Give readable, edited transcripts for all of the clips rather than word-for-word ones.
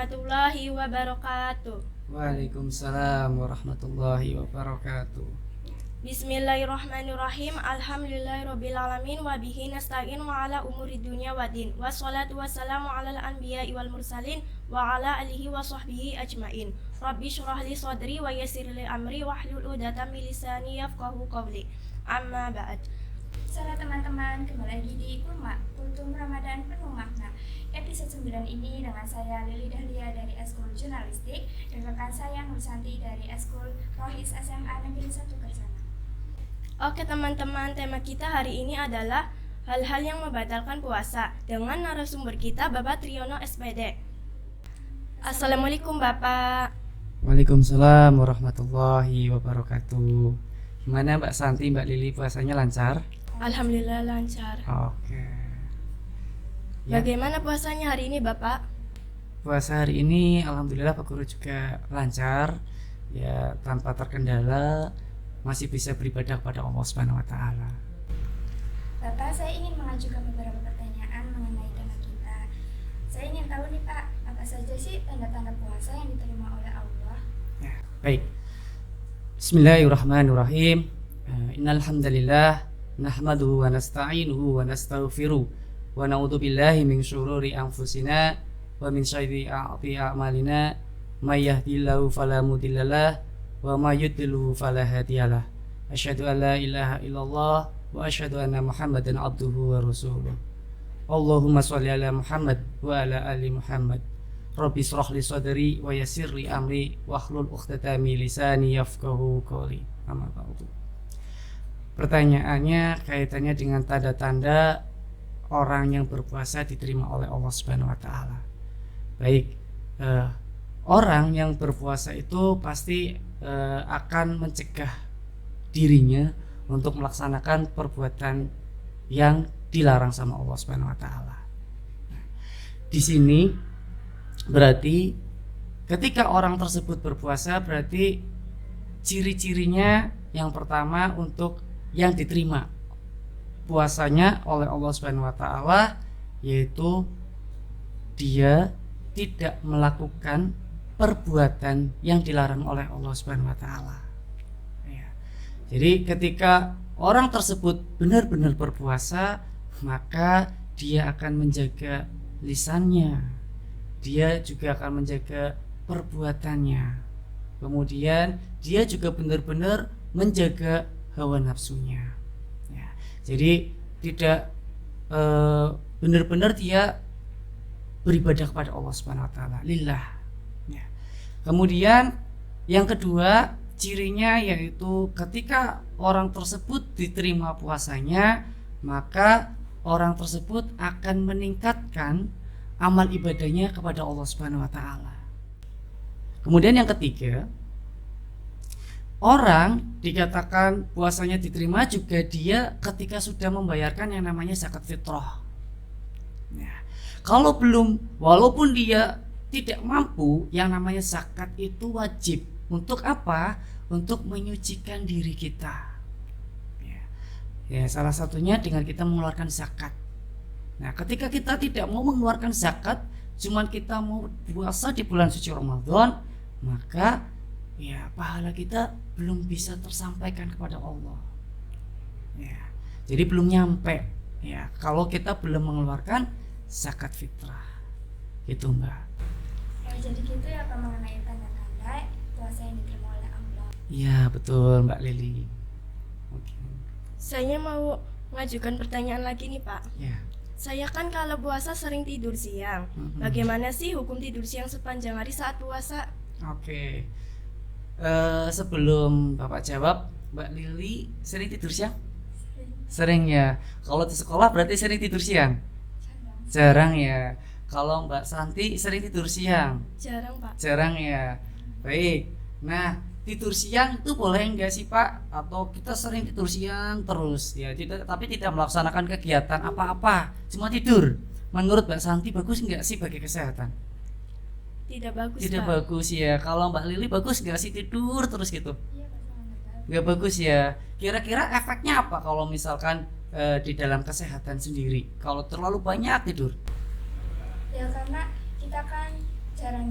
warahmatullahi wabarakatuh. Waalaikumsalam warahmatullahi wabarakatuh. Bismillahirrahmanirrahim. Alhamdulillahirrabbilalamin. Wabihi nasta'in wa ala umuri dunya wa din. Wassalatu wassalamu ala al-anbiya'i wal mursalin wa ala alihi wa sahbihi ajmain. Rabbi syurah li sadri wa yassir li amri wahlul 'uqdatam min lisani yafqahu qawli. Amma ba'd. Salam teman-teman, kembali lagi di Kurma Kultum Ramadan Penuh Makna. Episode 9 ini dengan saya Lili Dahlia dari Eskul Jurnalistik dan rekan saya Nur Santi dari Eskul Rohis SMA Negeri 1 Kersana. Oke teman-teman, tema kita hari ini adalah hal-hal yang membatalkan puasa dengan narasumber kita Bapak Triyono SPD. Assalamualaikum Bapak. Waalaikumsalam warahmatullahi wabarakatuh. Gimana Mbak Santi, Mbak Lili, puasanya lancar? Alhamdulillah lancar. Oke. Ya, Bagaimana puasanya hari ini Bapak? puasa hari ini alhamdulillah Pak Guru juga lancar. Ya, tanpa terkendala, masih bisa beribadah kepada Allah Subhanahu wa taala. Bapak, saya ingin mengajukan beberapa pertanyaan mengenai tema kita. Saya ingin tahu nih Pak, apa saja sih tanda-tanda puasa yang diterima oleh Allah? Ya, baik. Bismillahirrahmanirrahim. Innal hamdalillah nahmaduhu wa nasta'inuhu wa nastaghfiruh wa na'udzu billahi min syururi anfusina wa min sayyiati a'malina may yahdihillahu fala mudhillalah wa may yudlilhu fala hadiyalah. Asyhadu an la ilaha illallah wa asyhadu anna Muhammadan abduhu wa rasuluh. Allahumma shalli ala Muhammad wa ala ali Muhammad. Rabbi shrah li sadri wa yassir li amri wahlul 'uqdatam min lisani yafqahu qawli. Amma ba'du. Pertanyaannya kaitannya dengan tanda-tanda orang yang berpuasa diterima oleh Allah Subhanahu wa taala. Baik, orang yang berpuasa itu pasti akan mencegah dirinya untuk melaksanakan perbuatan yang dilarang sama Allah Subhanahu wa taala. Di sini berarti ketika orang tersebut berpuasa, berarti ciri-cirinya yang pertama untuk yang diterima puasanya oleh Allah Subhanahu wa taala yaitu dia tidak melakukan perbuatan yang dilarang oleh Allah Subhanahu wa taala. Ya. Jadi ketika orang tersebut benar-benar berpuasa, maka dia akan menjaga lisannya. Dia juga akan menjaga perbuatannya. Kemudian dia juga benar-benar menjaga hawa nafsunya. Ya. Jadi tidak benar-benar dia beribadah kepada Allah Subhanahu wa taala lillah. Ya. Kemudian yang kedua cirinya yaitu ketika orang tersebut diterima puasanya, maka orang tersebut akan meningkatkan amal ibadahnya kepada Allah Subhanahu wa taala. Kemudian yang ketiga, orang dikatakan puasanya diterima juga dia ketika sudah membayarkan yang namanya zakat fitrah. Ya. Kalau belum, walaupun dia tidak mampu, yang namanya zakat itu wajib. Untuk apa? Untuk menyucikan diri kita. Ya, salah satunya dengan kita mengeluarkan zakat. Nah, ketika kita tidak mau mengeluarkan zakat, cuman kita mau puasa di bulan suci Ramadan, maka ya pahala kita belum bisa tersampaikan kepada Allah. Ya, jadi belum nyampe. Ya, kalau kita belum mengeluarkan zakat fitrah, gitu Mbak. Ya, jadi gitu ya Pak mengenai tanda-tanda puasa yang diterima oleh Allah. Iya betul Mbak Lili. Oke. Saya mau mengajukan pertanyaan lagi nih Pak. Ya. Saya kan kalau puasa sering tidur siang. Bagaimana sih hukum tidur siang sepanjang hari saat puasa? Oke. Sebelum Bapak jawab, Mbak Lili sering tidur siang? Sering ya. Kalau di sekolah berarti sering tidur siang? Jarang ya. Kalau Mbak Santi sering tidur siang? Jarang Pak. Jarang ya. Baik. Nah, tidur siang itu boleh enggak sih Pak? Atau kita sering tidur siang terus ya, tapi tidak melaksanakan kegiatan apa-apa, cuma tidur. Menurut Mbak Santi bagus enggak sih bagi kesehatan? Tidak bagus Tidak Pak. bagus ya. Kalau Mbak Lili bagus enggak sih tidur terus gitu? Iya Pak, sangat bagus. Enggak bagus ya. Kira-kira efeknya apa kalau misalkan di dalam kesehatan sendiri kalau terlalu banyak tidur? Ya karena kita kan jarang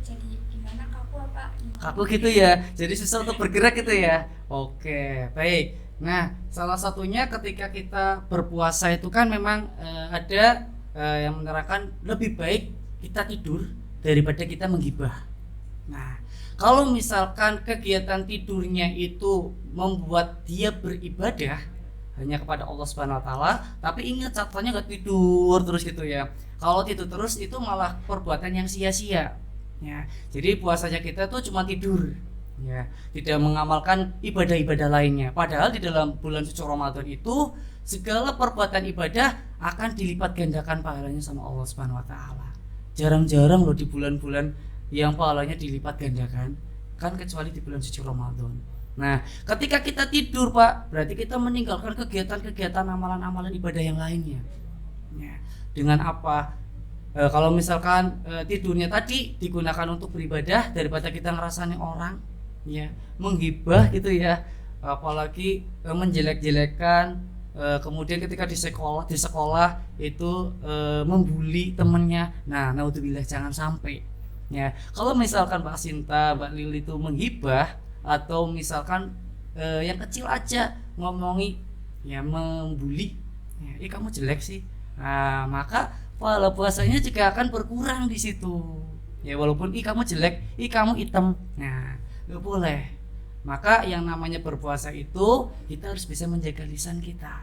jadi gimana, kaku apa gimana? Kaku gitu ya, jadi susah untuk bergerak gitu ya. Oke, baik. Nah, salah satunya ketika kita berpuasa itu kan memang ada yang menerangkan lebih baik kita tidur daripada kita menggibah. Nah, kalau misalkan kegiatan tidurnya itu membuat dia beribadah hanya kepada Allah Subhanahu wa taala, tapi ingat catatannya nggak tidur terus gitu ya. Kalau tidur terus itu malah perbuatan yang sia-sia. Ya, jadi puasanya kita tuh cuma tidur. Ya, tidak mengamalkan ibadah-ibadah lainnya. Padahal di dalam bulan suci Ramadan itu segala perbuatan ibadah akan dilipat gandakan pahalanya sama Allah Subhanahu wa taala. Jarang-jarang loh di bulan-bulan yang pahalanya dilipat gandakan, kan kecuali di bulan suci Ramadan. Nah, ketika kita tidur Pak, berarti kita meninggalkan kegiatan-kegiatan amalan-amalan ibadah yang lainnya. Ya, dengan apa? Kalau misalkan tidurnya tadi digunakan untuk beribadah daripada kita ngerasani orang, ya, menghibah gitu ya, apalagi menjelek-jelekan, kemudian ketika di sekolah itu membuli temennya. Nah, naudzubillah, jangan sampai. Ya, kalau misalkan Mbak Sinta, Mbak Lili itu menghibah atau misalkan yang kecil aja ngomongi, ya, membuli, ya, kamu jelek sih. Nah, maka pahala puasanya juga akan berkurang di situ. Ya, walaupun kamu jelek, kamu hitam. Nah, nggak boleh. Maka yang namanya berpuasa itu kita harus bisa menjaga lisan kita.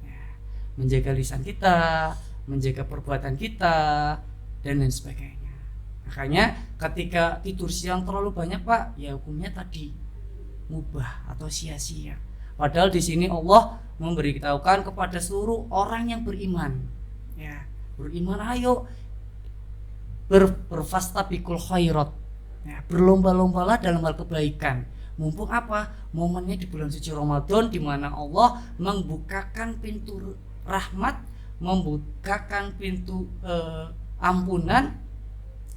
Ya, menjaga lisan kita, menjaga perbuatan kita, dan lain sebagainya. Makanya ketika tidur siang terlalu banyak Pak, ya hukumnya tadi mubah atau sia-sia. Padahal di sini Allah memberitahukan kepada seluruh orang yang beriman. Ya, beriman, ayo berfastabiqul khairat. Ya, berlomba-lombalah dalam hal kebaikan. Mumpung apa? Momennya di bulan suci Ramadan di mana Allah membukakan pintu rahmat, membukakan pintu ampunan,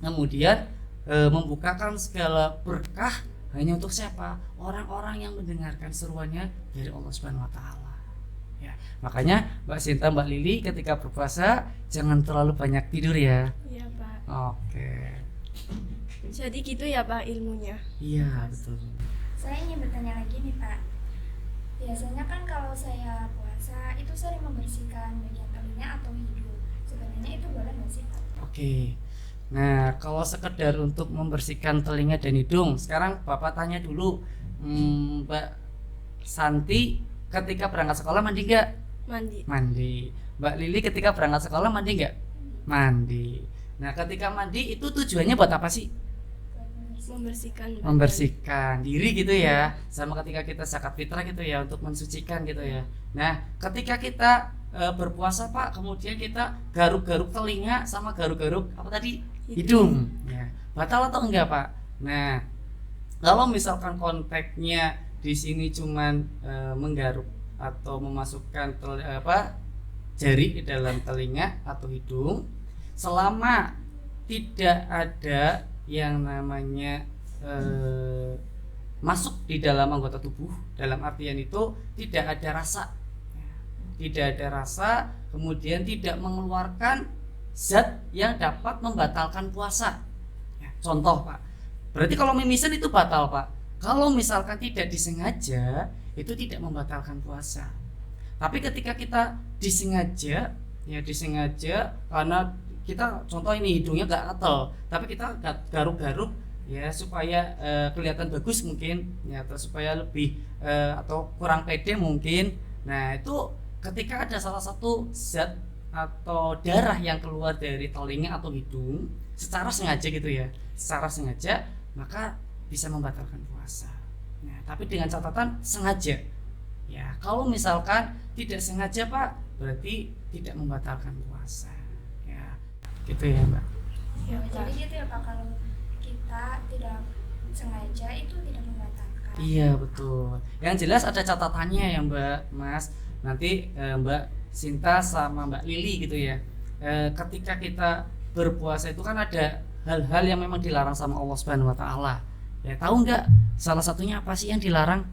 kemudian membukakan segala berkah hanya untuk siapa? Orang-orang yang mendengarkan seruannya dari Allah Subhanahu wa taala. Ya, makanya Mbak Sinta, Mbak Lili ketika berpuasa jangan terlalu banyak tidur ya. Iya Pak. Oke. Jadi gitu ya Pak ilmunya. Iya, betul. Saya ingin bertanya lagi nih Pak. Biasanya kan kalau saya puasa itu sering membersihkan bagian telinga atau hidung. Sebenarnya itu boleh nggak sih Pak? Oke. Nah, kalau sekedar untuk membersihkan telinga dan hidung, sekarang Bapak tanya dulu, Mbak Santi ketika berangkat sekolah mandi nggak? Mandi. Mandi. Mbak Lili ketika berangkat sekolah mandi nggak? Mandi. Nah, ketika mandi itu tujuannya buat apa sih? Membersihkan badan. Membersihkan diri gitu ya. Sama ketika kita zakat fitrah gitu ya, untuk mensucikan gitu ya. Nah, ketika kita berpuasa Pak, kemudian kita garuk-garuk telinga sama garuk-garuk apa tadi? Hidung. Ya. Batal atau enggak Pak? Nah, kalau misalkan konteksnya di sini cuman menggaruk atau memasukkan jari ke dalam telinga atau hidung, selama tidak ada yang namanya masuk di dalam anggota tubuh, dalam artian itu tidak ada rasa, tidak ada rasa, kemudian tidak mengeluarkan zat yang dapat membatalkan puasa. Ya, contoh Pak, berarti kalau mimisan itu batal Pak. Kalau misalkan tidak disengaja itu tidak membatalkan puasa. Tapi ketika kita disengaja, ya disengaja karena kita contoh ini hidungnya gak gatel, tapi kita garuk-garuk ya supaya kelihatan bagus mungkin ya, atau supaya lebih atau kurang pede mungkin. Nah, itu ketika ada salah satu zat atau darah yang keluar dari telinga atau hidung secara sengaja gitu ya, secara sengaja, maka bisa membatalkan puasa. Nah, tapi dengan catatan sengaja. Ya, kalau misalkan tidak sengaja Pak, berarti tidak membatalkan puasa. Ya, gitu ya Mbak. Ya, Jadi gitu ya Pak, kalau kita tidak sengaja itu tidak membatalkan. Iya betul. Yang jelas ada catatannya ya Mbak, Mas. Nanti Mbak Sinta sama Mbak Lili gitu ya. Ketika kita berpuasa itu kan ada hal-hal yang memang dilarang sama Allah Subhanahu wa taala. Ya, tahu nggak salah satunya apa sih yang dilarang?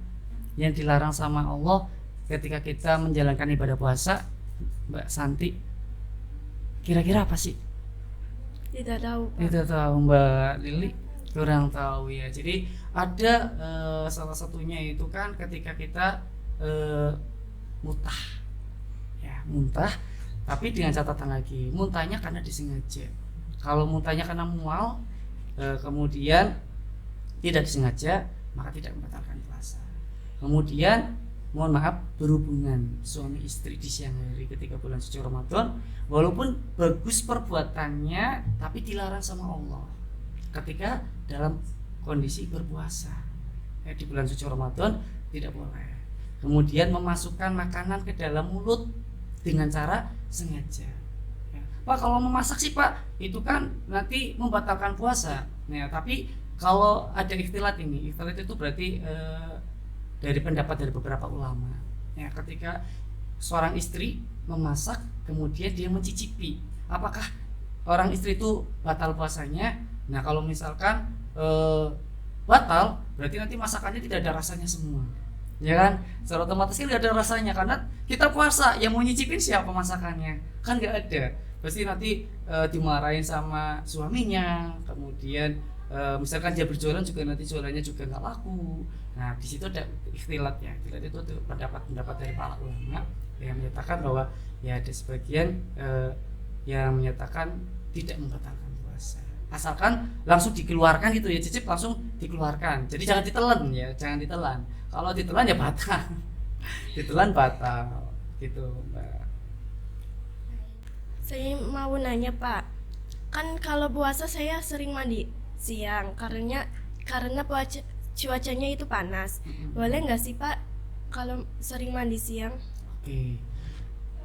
Yang dilarang sama Allah ketika kita menjalankan ibadah puasa, Mbak Santi? Kira-kira apa sih? Tidak tahu, Pak. Tidak tahu Mbak Lili, kurang tahu ya. Jadi ada salah satunya itu kan ketika kita muntah, ya muntah, tapi dengan catatan lagi, muntahnya karena disengaja. Kalau muntahnya karena mual, kemudian tidak disengaja, maka tidak membatalkan puasa. Kemudian mohon maaf, berhubungan suami istri di siang hari ketika bulan suci Ramadan, walaupun bagus perbuatannya tapi dilarang sama Allah ketika dalam kondisi berpuasa. Di bulan suci Ramadan tidak boleh. Kemudian memasukkan makanan ke dalam mulut dengan cara sengaja. Pak, kalau memasak sih Pak, itu kan nanti membatalkan puasa. Nah, tapi kalau ada ikhtilat itu berarti dari pendapat dari beberapa ulama. Ya, ketika seorang istri memasak, kemudian dia mencicipi, apakah orang istri itu batal puasanya? Nah, kalau misalkan batal, berarti nanti masakannya tidak ada rasanya semua. Ya kan? Secara otomatis kan tidak ada rasanya karena kita puasa, yang mau nyicipin siapa masakannya? Kan nggak ada. Pasti nanti dimarahin sama suaminya, kemudian misalkan dia berjualan juga nanti jualannya juga nggak laku. Nah, di situ ada ikhtilat ya. Ikhtilat itu pendapat dari para ulama yang menyatakan bahwa ya ada sebagian yang menyatakan tidak membatalkan puasa. Asalkan langsung dikeluarkan gitu ya, cicip langsung dikeluarkan. Jadi jangan ditelan ya, jangan ditelan. Kalau ditelan ya batal. Ditelan batal gitu, Mbak. Saya mau nanya, Pak. Kan kalau puasa saya sering mandi siang karena cuacanya itu panas. Boleh nggak sih Pak kalau sering mandi siang? Oke.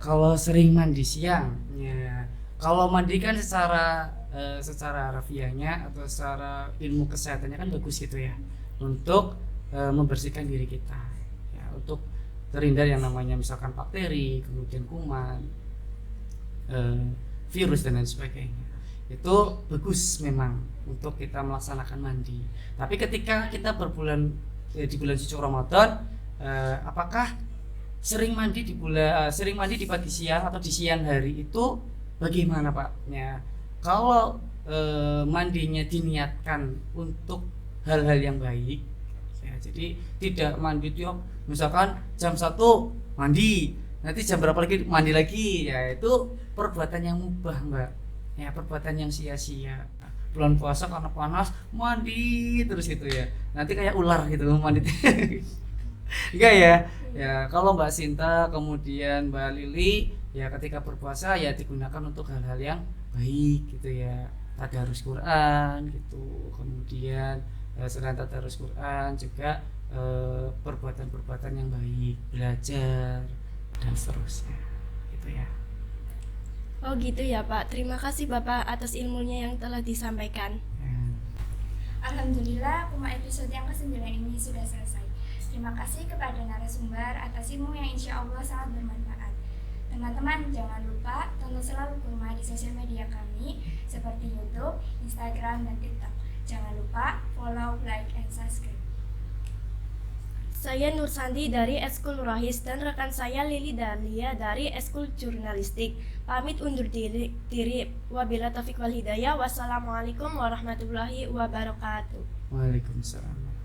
Kalau sering mandi siang, ya. Kalau mandi kan secara harfiahnya atau secara ilmu kesehatannya kan bagus gitu ya, untuk membersihkan diri kita, ya, untuk terhindar yang namanya misalkan bakteri, kemudian kuman, virus dan lain sebagainya. Itu bagus memang untuk kita melaksanakan mandi. Tapi ketika kita di bulan suci Ramadan, apakah sering mandi di pagi siang atau di siang hari itu bagaimana Pak? Ya, kalau mandinya diniatkan untuk hal-hal yang baik, ya, jadi tidak mandi tiap misalkan jam 1 mandi, nanti jam berapa lagi mandi lagi, ya itu perbuatan yang mubah Mbak. Ya, perbuatan yang sia-sia. Bulan puasa karena panas mandi terus gitu ya, nanti kayak ular gitu mandi. Enggak ya. Ya, kalau Mbak Sinta kemudian Mbak Lili ya ketika berpuasa ya digunakan untuk hal-hal yang baik gitu ya, tadarus Quran gitu, kemudian selain tadarus Quran juga perbuatan-perbuatan yang baik, belajar dan seterusnya gitu ya. Oh gitu ya Pak. Terima kasih Bapak atas ilmunya yang telah disampaikan. Alhamdulillah, Kuma episode yang ke-9 ini sudah selesai. Terima kasih kepada narasumber atas ilmu yang insya Allah sangat bermanfaat. Teman-teman, jangan lupa tonton selalu Kuma di sosial media kami seperti YouTube, Instagram, dan TikTok. Jangan lupa follow, like, and subscribe. Saya Nur Sandi dari Eskul Nurahis dan rekan saya Lili Dahlia dari Eskul Jurnalistik. Pamit undur diri. Wabillahi taufiq wal hidayah. Wassalamualaikum warahmatullahi wabarakatuh. Waalaikumsalam.